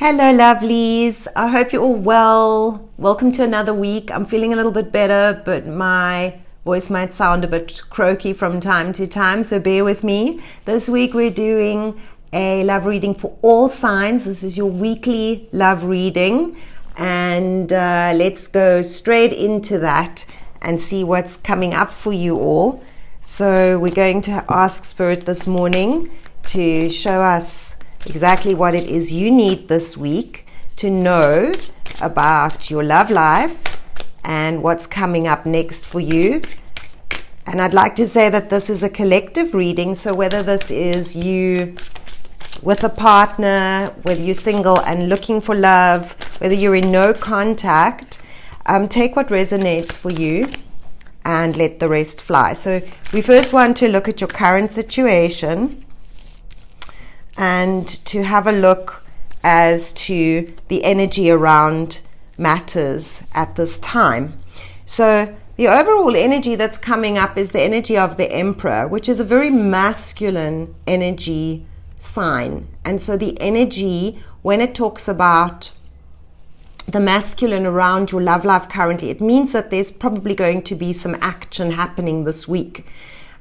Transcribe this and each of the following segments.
Hello, lovelies. I hope you're all well. Welcome to another week. I'm feeling a little bit better, but my voice might sound a bit croaky from time to time, so bear with me. This week we're doing a love reading for all signs. This is your weekly love reading, and let's go straight into that and see what's coming up for you all. So we're going to ask Spirit this morning to show us exactly what it is you need this week to know about your love life and what's coming up next for you. And I'd like to say that this is a collective reading, so whether this is you with a partner, whether you're single and looking for love, whether you're in no contact, take what resonates for you and let the rest fly. So we first want to look at your current situation and to have a look as to the energy around matters at this time. So the overall energy that's coming up is the energy of the Emperor, which is a very masculine energy sign. And so the energy, when it talks about the masculine around your love life currently, it means that there's probably going to be some action happening this week,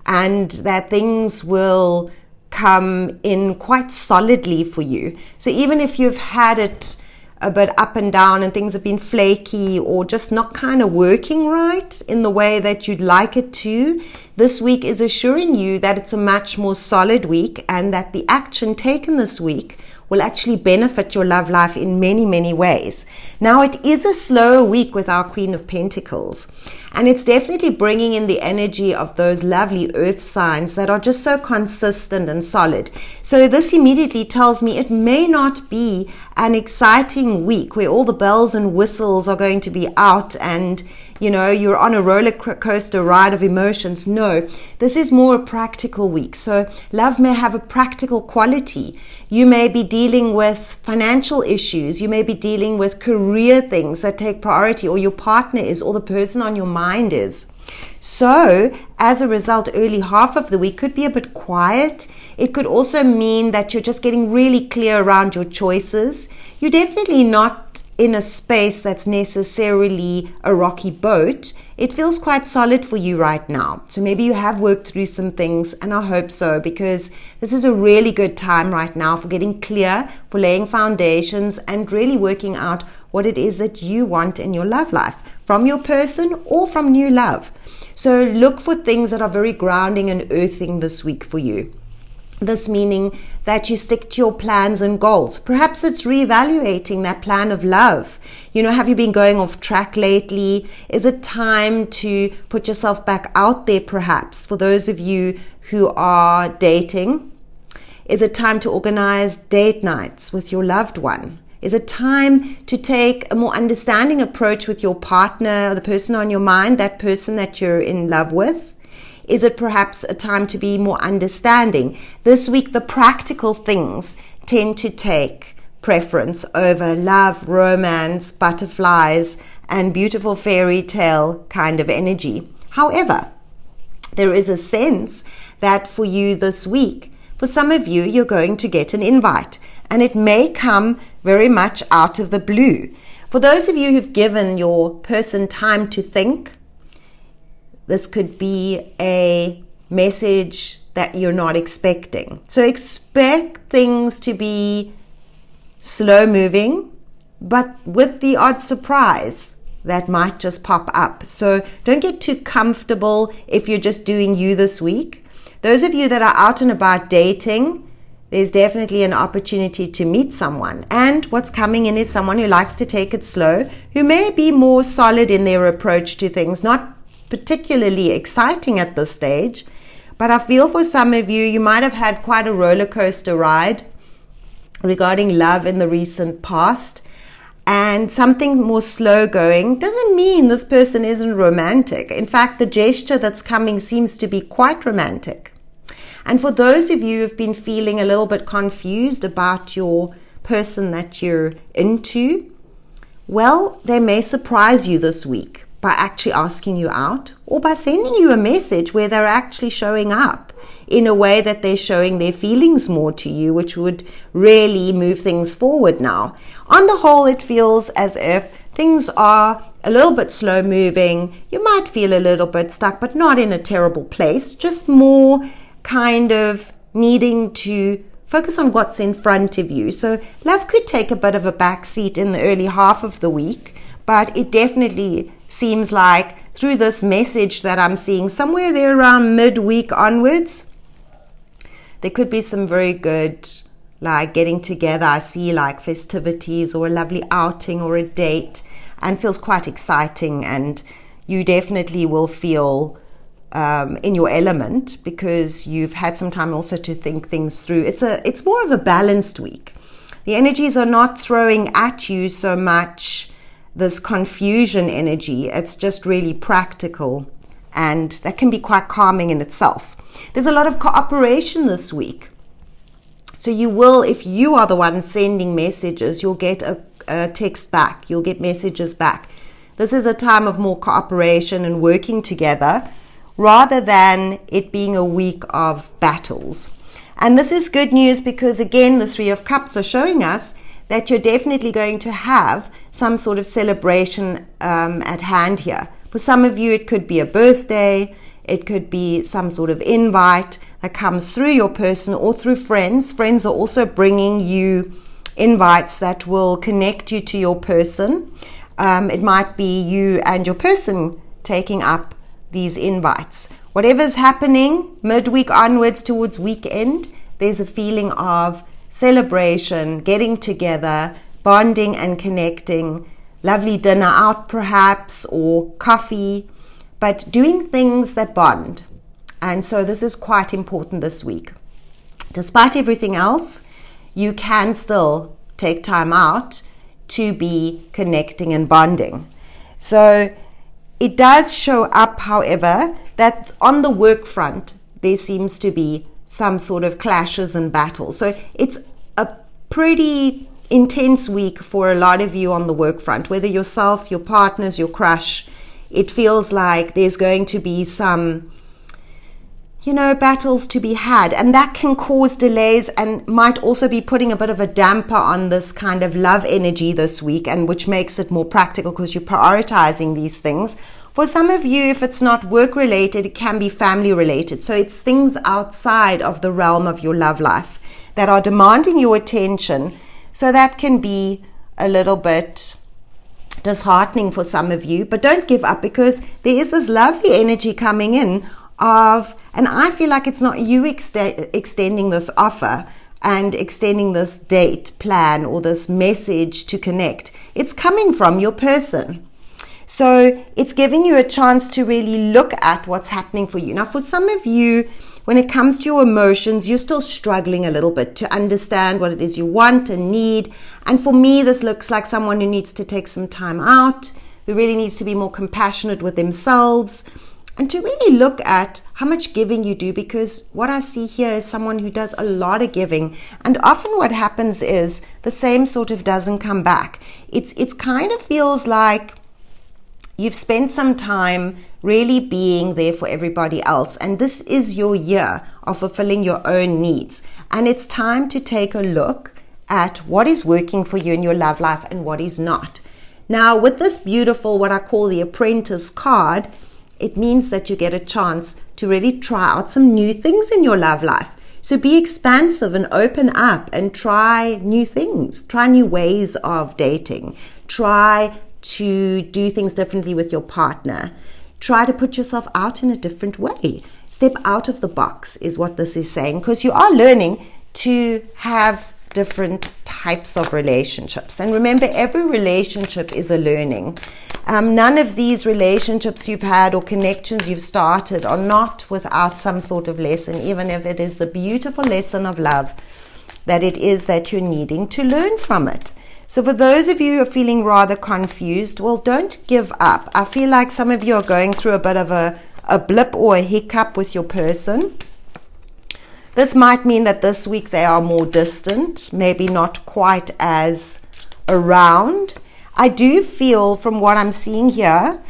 and that things will come in quite solidly for you. So even if you've had it a bit up and down and things have been flaky or just not kind of working right in the way that you'd like it to, this week is assuring you that it's a much more solid week and that the action taken this week will actually benefit your love life in many, many ways. Now, it is a slow week with our Queen of Pentacles, and it's definitely bringing in the energy of those lovely earth signs that are just so consistent and solid. So this immediately tells me it may not be an exciting week where all the bells and whistles are going to be out and you're on a roller coaster ride of emotions. No, this is more a practical week. So love may have a practical quality. You may be dealing with financial issues. You may be dealing with career things that take priority, or your partner is, or the person on your mind is. So as a result, early half of the week could be a bit quiet. It could also mean that you're just getting really clear around your choices. You're definitely not in a space that's necessarily a rocky boat. It feels quite solid for you right now. So maybe you have worked through some things, and I hope so, because this is a really good time right now for getting clear, for laying foundations, and really working out what it is that you want in your love life from your person or from new love. So look for things that are very grounding and earthing this week for you. This meaning that you stick to your plans and goals. Perhaps it's reevaluating that plan of love. Have you been going off track lately? Is it time to put yourself back out there, perhaps, for those of you who are dating? Is it time to organize date nights with your loved one? Is it time to take a more understanding approach with your partner, the person on your mind, that person that you're in love with? Is it perhaps a time to be more understanding? This week, the practical things tend to take preference over love, romance, butterflies, and beautiful fairy tale kind of energy. However, there is a sense that for you this week, for some of you, you're going to get an invite, and it may come very much out of the blue. For those of you who've given your person time to think, this could be a message that you're not expecting. So expect things to be slow moving, but with the odd surprise that might just pop up. So don't get too comfortable if you're just doing you this week. Those of you that are out and about dating, there's definitely an opportunity to meet someone. And what's coming in is someone who likes to take it slow, who may be more solid in their approach to things, not particularly exciting at this stage, but I feel for some of you, you might have had quite a roller coaster ride regarding love in the recent past, and something more slow going doesn't mean this person isn't romantic. In fact, the gesture that's coming seems to be quite romantic. And for those of you who've been feeling a little bit confused about your person that you're into, well, they may surprise you this week. by actually asking you out, or by sending you a message where they're actually showing up in a way that they're showing their feelings more to you, which would really move things forward now. On the whole, it feels as if things are a little bit slow moving. You might feel a little bit stuck, but not in a terrible place, just more kind of needing to focus on what's in front of you. So love could take a bit of a back seat in the early half of the week, but it definitely seems like through this message that I'm seeing somewhere there around midweek onwards, there could be some very good like getting together. I see like festivities or a lovely outing or a date, and feels quite exciting, and you definitely will feel in your element because you've had some time also to think things through. It's more of a balanced week. The energies are not throwing at you so much this confusion energy. It's just really practical, and that can be quite calming in itself. There's a lot of cooperation this week. So you will, if you are the one sending messages, you'll get a text back, you'll get messages back. This is a time of more cooperation and working together rather than it being a week of battles. And this is good news because, again, the Three of Cups are showing us that you're definitely going to have some sort of celebration at hand here. For some of you, it could be a birthday, it could be some sort of invite that comes through your person or through friends. Friends are also bringing you invites that will connect you to your person. It might be you and your person taking up these invites. Whatever's happening midweek onwards towards weekend, there's a feeling of celebration, getting together, bonding and connecting, lovely dinner out perhaps, or coffee, but doing things that bond. And so this is quite important this week. Despite everything else, you can still take time out to be connecting and bonding. So it does show up, however, that on the work front, there seems to be some sort of clashes and battles. So it's a pretty intense week for a lot of you on the work front, whether yourself, your partners, your crush. It feels like there's going to be some, battles to be had, and that can cause delays and might also be putting a bit of a damper on this kind of love energy this week, and which makes it more practical because you're prioritizing these things. For some of you, if it's not work related, it can be family related. So it's things outside of the realm of your love life that are demanding your attention. So that can be a little bit disheartening for some of you, but don't give up, because there is this lovely energy coming in and I feel like it's not you extending this offer and extending this date plan or this message to connect. It's coming from your person. So it's giving you a chance to really look at what's happening for you. Now, for some of you, when it comes to your emotions, you're still struggling a little bit to understand what it is you want and need. And for me, this looks like someone who needs to take some time out, who really needs to be more compassionate with themselves, and to really look at how much giving you do, because what I see here is someone who does a lot of giving, and often what happens is the same sort of doesn't come back. It's kind of feels like you've spent some time really being there for everybody else, and this is your year of fulfilling your own needs, and it's time to take a look at what is working for you in your love life and what is not. Now, with this beautiful, what I call the Apprentice card, it means that you get a chance to really try out some new things in your love life. So be expansive and open up and try new things, try new ways of dating, try to do things differently with your partner, try to put yourself out in a different way. Step out of the box is what this is saying, because you are learning to have different types of relationships. And remember, every relationship is a learning. None of these relationships you've had or connections you've started are not without some sort of lesson, even if it is the beautiful lesson of love that it is that you're needing to learn from it. So for those of you who are feeling rather confused, well, don't give up. I feel like some of you are going through a bit of a blip or a hiccup with your person. This might mean that this week they are more distant, maybe not quite as around. I do feel from what I'm seeing here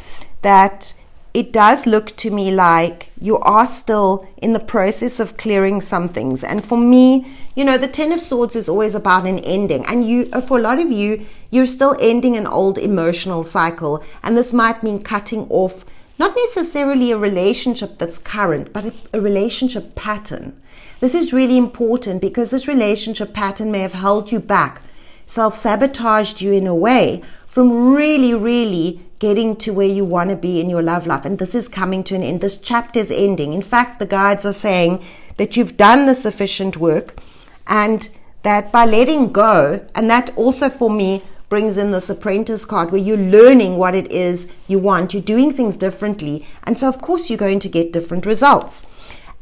that it does look to me like you are still in the process of clearing some things. And for me, the Ten of Swords is always about an ending. And for a lot of you, you're still ending an old emotional cycle. And this might mean cutting off, not necessarily a relationship that's current, but a relationship pattern. This is really important because this relationship pattern may have held you back, self-sabotaged you in a way from really, really getting to where you want to be in your love life. And this is coming to an end. This chapter is ending. In fact, the guides are saying that you've done the sufficient work, and that by letting go, and that also for me brings in this Apprentice card, where you're learning what it is you want. You're doing things differently. And so, of course, you're going to get different results.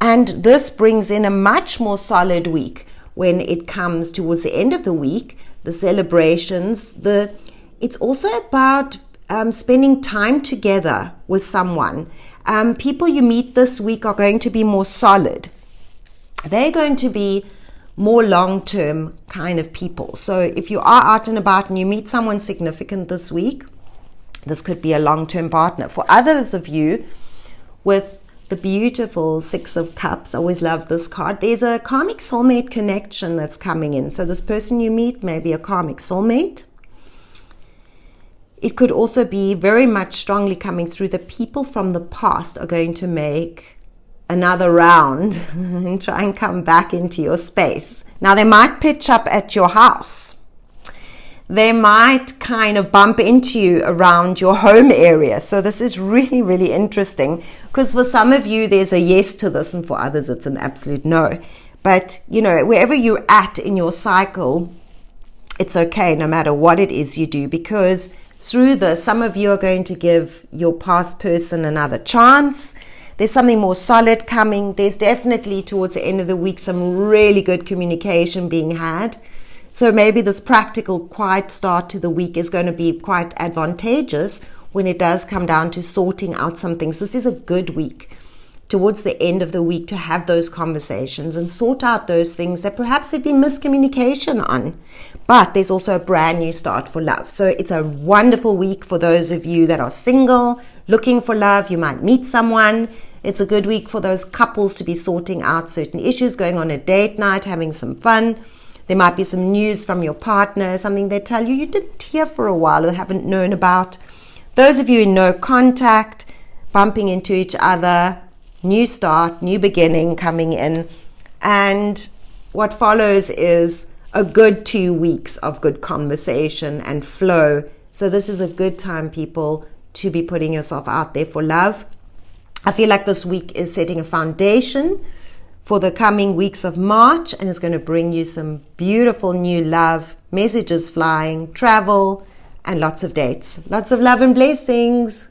And this brings in a much more solid week when it comes towards the end of the week, the celebrations. It's also about spending time together with someone. People you meet this week are going to be more solid. They're going to be more long-term kind of people. So if you are out and about and you meet someone significant this week, this could be a long-term partner. For others of you with the beautiful Six of Cups, I always love this card, there's a karmic soulmate connection that's coming in. So this person you meet may be a karmic soulmate. It could also be very much strongly coming through the people from the past are going to make another round and try and come back into your space. Now, they might pitch up at your house. They might kind of bump into you around your home area. So this is really, really interesting, because for some of you, there's a yes to this, and for others, it's an absolute no. But, wherever you're at in your cycle, it's okay no matter what it is you do, because through this, some of you are going to give your past person another chance. There's something more solid coming. There's definitely towards the end of the week some really good communication being had. So maybe this practical, quiet start to the week is going to be quite advantageous when it does come down to sorting out some things. This is a good week towards the end of the week to have those conversations and sort out those things that perhaps there'd been miscommunication on. But there's also a brand new start for love. So it's a wonderful week for those of you that are single, looking for love. You might meet someone. It's a good week for those couples to be sorting out certain issues, going on a date night, having some fun. There might be some news from your partner, something they tell you didn't hear for a while or haven't known about. Those of you in no contact, bumping into each other, new start, new beginning coming in. And what follows is a good 2 weeks of good conversation and flow. So this is a good time, people, to be putting yourself out there for love. I feel like this week is setting a foundation for the coming weeks of March, and it's going to bring you some beautiful new love, messages flying, travel, and lots of dates. Lots of love and blessings.